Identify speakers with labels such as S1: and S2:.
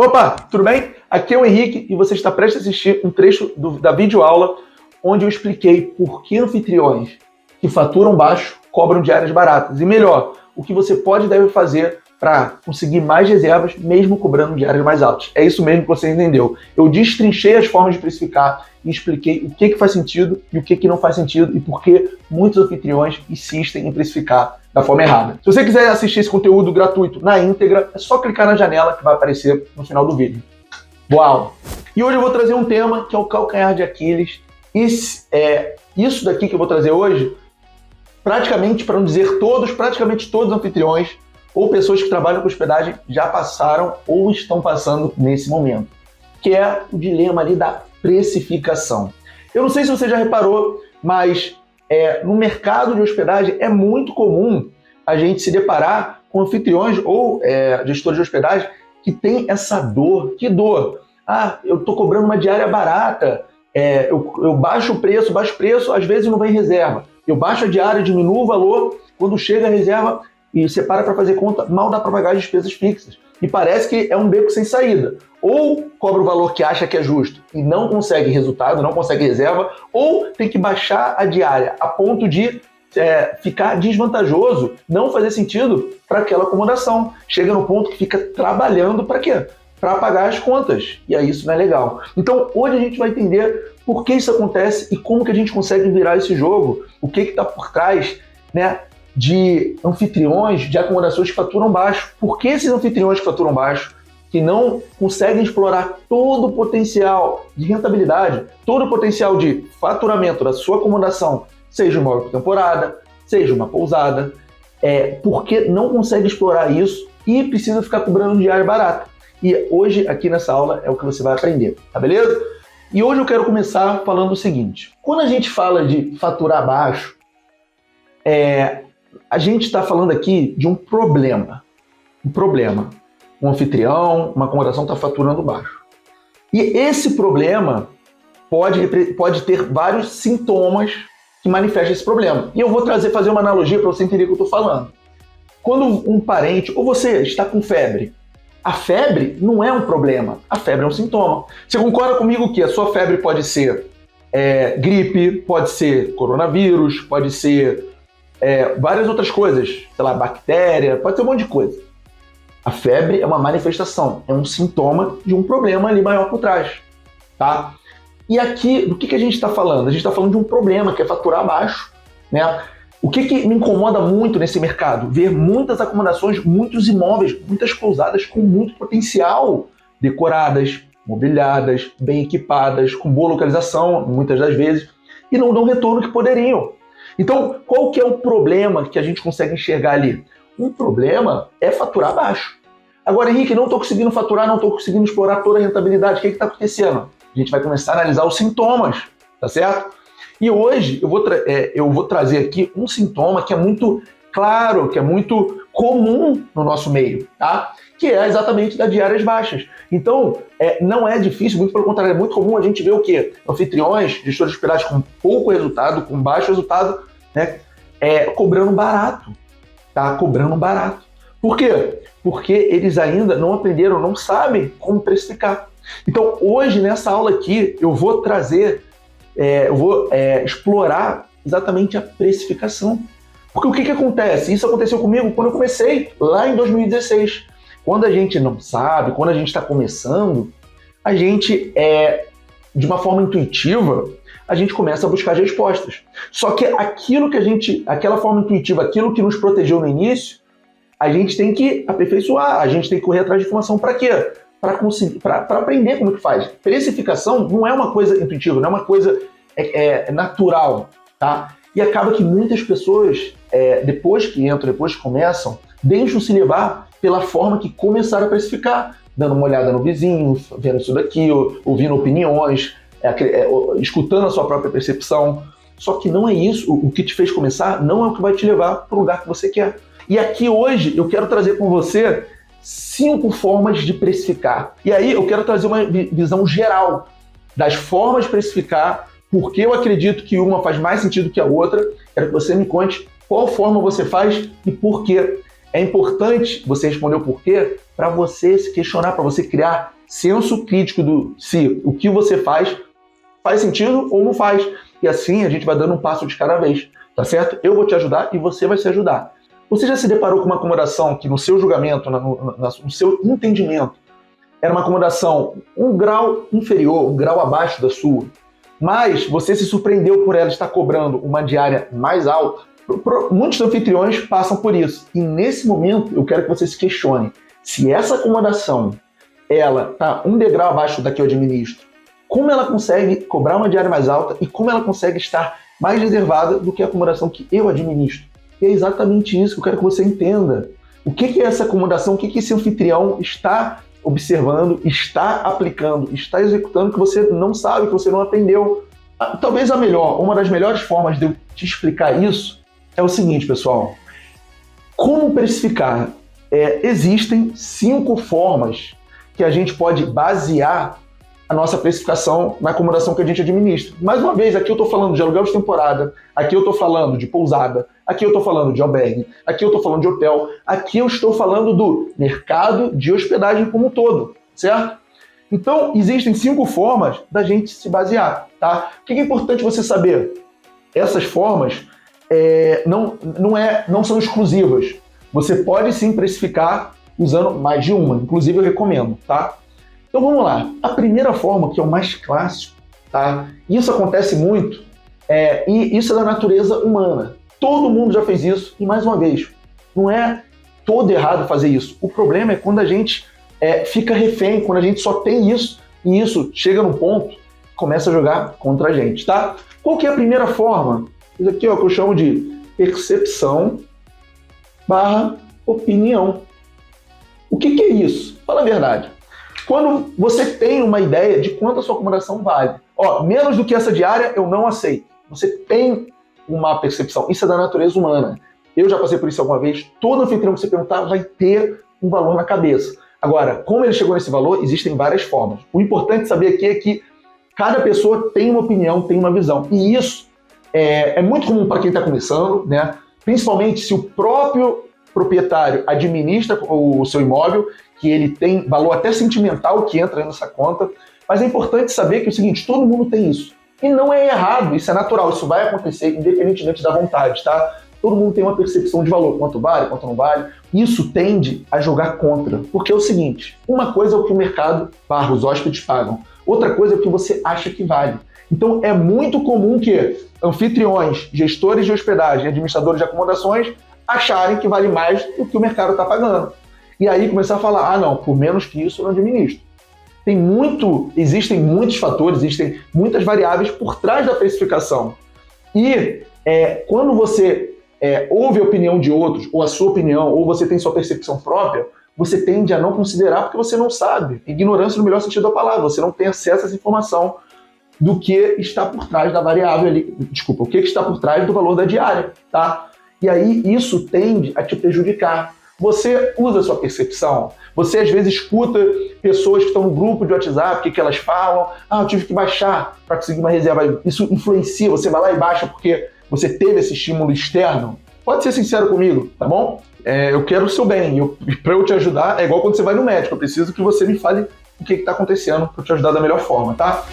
S1: Opa, tudo bem? Aqui é o Henrique e você está prestes a assistir um trecho da videoaula onde eu expliquei por que anfitriões que faturam baixo cobram diárias baratas. E melhor, o que você pode e deve fazer para conseguir mais reservas, mesmo cobrando diárias mais altas. É isso mesmo que você entendeu. Eu destrinchei as formas de precificar e expliquei o que faz sentido e o que não faz sentido e por que muitos anfitriões insistem em precificar da forma errada. Se você quiser assistir esse conteúdo gratuito na íntegra, é só clicar na janela que vai aparecer no final do vídeo. Boa aula! E hoje eu vou trazer um tema que é o calcanhar de Aquiles. Isso daqui que eu vou trazer hoje, praticamente, para não dizer todos, praticamente todos os anfitriões ou pessoas que trabalham com hospedagem já passaram ou estão passando nesse momento, que é o dilema ali da precificação. Eu não sei se você já reparou, mas no mercado de hospedagem é muito comum a gente se deparar com anfitriões ou gestores de hospedagem que tem essa dor. Que dor? Ah, eu estou cobrando uma diária barata, eu baixo o preço, às vezes não vem reserva. Eu baixo a diária, diminuo o valor, quando chega a reserva e você para fazer conta, mal dá para pagar as despesas fixas. E parece que é um beco sem saída. Ou cobra o valor que acha que é justo e não consegue resultado, não consegue reserva, ou tem que baixar a diária a ponto de ficar desvantajoso, não fazer sentido para aquela acomodação. Chega no ponto que fica trabalhando para quê? Para pagar as contas. E aí isso não é legal. Então hoje a gente vai entender por que isso acontece e como que a gente consegue virar esse jogo, o que está por trás, né, de anfitriões, de acomodações que faturam baixo. Por que esses anfitriões que faturam baixo, que não conseguem explorar todo o potencial de rentabilidade, todo o potencial de faturamento da sua acomodação, seja um imóvel por temporada, seja uma pousada, porque não consegue explorar isso e precisa ficar cobrando diária barata. E hoje, aqui nessa aula, é o que você vai aprender, tá beleza? E hoje eu quero começar falando o seguinte. Quando a gente fala de faturar baixo, a gente está falando aqui de um problema. Um anfitrião, uma acomodação está faturando baixo. E esse problema pode ter vários sintomas que manifestam esse problema. E eu vou fazer uma analogia para você entender o que eu estou falando. Quando um parente ou você está com febre, a febre não é um problema, a febre é um sintoma. Você concorda comigo que a sua febre pode ser gripe, pode ser coronavírus, pode ser várias outras coisas, sei lá, bactéria, pode ser um monte de coisa. A febre é uma manifestação, é um sintoma de um problema ali maior por trás, tá? E aqui, do que a gente está falando? A gente está falando de um problema, que é faturar baixo, né? O que me incomoda muito nesse mercado? Ver muitas acomodações, muitos imóveis, muitas pousadas com muito potencial, decoradas, mobiliadas, bem equipadas, com boa localização, muitas das vezes, e não dão o retorno que poderiam. Então, qual que é o problema que a gente consegue enxergar ali? Um problema é faturar baixo. Agora, Henrique, não estou conseguindo faturar, não estou conseguindo explorar toda a rentabilidade. O que está acontecendo? A gente vai começar a analisar os sintomas, tá certo? E hoje eu vou trazer aqui um sintoma que é muito claro, que é muito comum no nosso meio, tá? Que é exatamente das diárias baixas. Então, não é difícil, muito pelo contrário, é muito comum a gente ver o quê? Anfitriões, gestores de hospedagem com pouco resultado, com baixo resultado, né? Cobrando barato, tá? Cobrando barato. Por quê? Porque eles ainda não aprenderam, não sabem como precificar. Então, hoje, nessa aula aqui, eu vou trazer, explorar exatamente a precificação. Porque o que acontece? Isso aconteceu comigo quando eu comecei, lá em 2016. Quando a gente não sabe, quando a gente está começando, a gente, de uma forma intuitiva, a gente começa a buscar as respostas. Só que aquela forma intuitiva, aquilo que nos protegeu no início, a gente tem que aperfeiçoar, a gente tem que correr atrás de informação para quê? Para aprender como que faz. Precificação não é uma coisa intuitiva, não é uma coisa natural, tá? E acaba que muitas pessoas, depois que começam, deixam-se levar pela forma que começaram a precificar, dando uma olhada no vizinho, vendo isso daqui, ouvindo opiniões, escutando a sua própria percepção. Só que não é isso, o que te fez começar não é o que vai te levar para o lugar que você quer. E aqui hoje eu quero trazer com você 5 formas de precificar. E aí eu quero trazer uma visão geral das formas de precificar, porque eu acredito que uma faz mais sentido que a outra. Quero que você me conte qual forma você faz e por quê. É importante você responder o porquê para você se questionar, para você criar senso crítico do se o que você faz sentido ou não faz. E assim a gente vai dando um passo de cada vez, tá certo? Eu vou te ajudar e você vai se ajudar. Você já se deparou com uma acomodação que no seu julgamento, no seu entendimento, era uma acomodação um grau inferior, um grau abaixo da sua, mas você se surpreendeu por ela estar cobrando uma diária mais alta? Muitos anfitriões passam por isso. E nesse momento eu quero que você se questione se essa acomodação ela está um degrau abaixo da que eu administro, como ela consegue cobrar uma diária mais alta e como ela consegue estar mais reservada do que a acomodação que eu administro. E é exatamente isso que eu quero que você entenda. O que é essa acomodação, o que esse anfitrião está observando, está aplicando, está executando que você não sabe, que você não aprendeu. Talvez uma das melhores formas de eu te explicar isso é o seguinte, pessoal. Como precificar? Existem 5 formas que a gente pode basear a nossa precificação na acomodação que a gente administra. Mais uma vez, aqui eu estou falando de aluguel de temporada, aqui eu estou falando de pousada, aqui eu estou falando de albergue, aqui eu estou falando de hotel, aqui eu estou falando do mercado de hospedagem como um todo, certo? Então, existem 5 formas da gente se basear, tá? O que é importante você saber? Essas formas não são exclusivas. Você pode sim precificar usando mais de uma, inclusive eu recomendo, tá? Então vamos lá. A primeira forma, que é o mais clássico, tá? Isso acontece muito, e isso é da natureza humana. Todo mundo já fez isso, e mais uma vez, não é todo errado fazer isso. O problema é quando a gente fica refém, quando a gente só tem isso, e isso chega num ponto, começa a jogar contra a gente, tá? Qual que é a primeira forma? Isso aqui, ó, que eu chamo de percepção / opinião. O que é isso? Fala a verdade. Quando você tem uma ideia de quanto a sua acomodação vale, menos do que essa diária eu não aceito. Você tem uma percepção. Isso é da natureza humana. Eu já passei por isso alguma vez. Todo anfitrião que você perguntar vai ter um valor na cabeça. Agora, como ele chegou nesse valor, existem várias formas. O importante saber aqui é que cada pessoa tem uma opinião, tem uma visão. E isso é muito comum para quem está começando, né? Principalmente se o próprio proprietário administra o seu imóvel, que ele tem valor até sentimental que entra nessa conta. Mas é importante saber que é o seguinte, todo mundo tem isso. E não é errado, isso é natural, isso vai acontecer independentemente da vontade, tá? Todo mundo tem uma percepção de valor, quanto vale, quanto não vale. Isso tende a jogar contra, porque é o seguinte, uma coisa é o que o mercado / os hóspedes pagam, outra coisa é o que você acha que vale. Então é muito comum que anfitriões, gestores de hospedagem, administradores de acomodações acharem que vale mais do que o mercado está pagando. E aí começar a falar, não, por menos que isso eu não administro. Existem muitos fatores, existem muitas variáveis por trás da precificação. E quando você ouve a opinião de outros, ou a sua opinião, ou você tem sua percepção própria, você tende a não considerar porque você não sabe. Ignorância no melhor sentido da palavra, você não tem acesso a essa informação do que está por trás da variável ali, o que está por trás do valor da diária, tá? E aí isso tende a te prejudicar. Você usa a sua percepção, você às vezes escuta pessoas que estão no grupo de WhatsApp, o que elas falam, eu tive que baixar para conseguir uma reserva, isso influencia, você vai lá e baixa porque você teve esse estímulo externo. Pode ser sincero comigo, tá bom? Eu quero o seu bem, para eu te ajudar, é igual quando você vai no médico, eu preciso que você me fale o que está acontecendo para te ajudar da melhor forma, tá?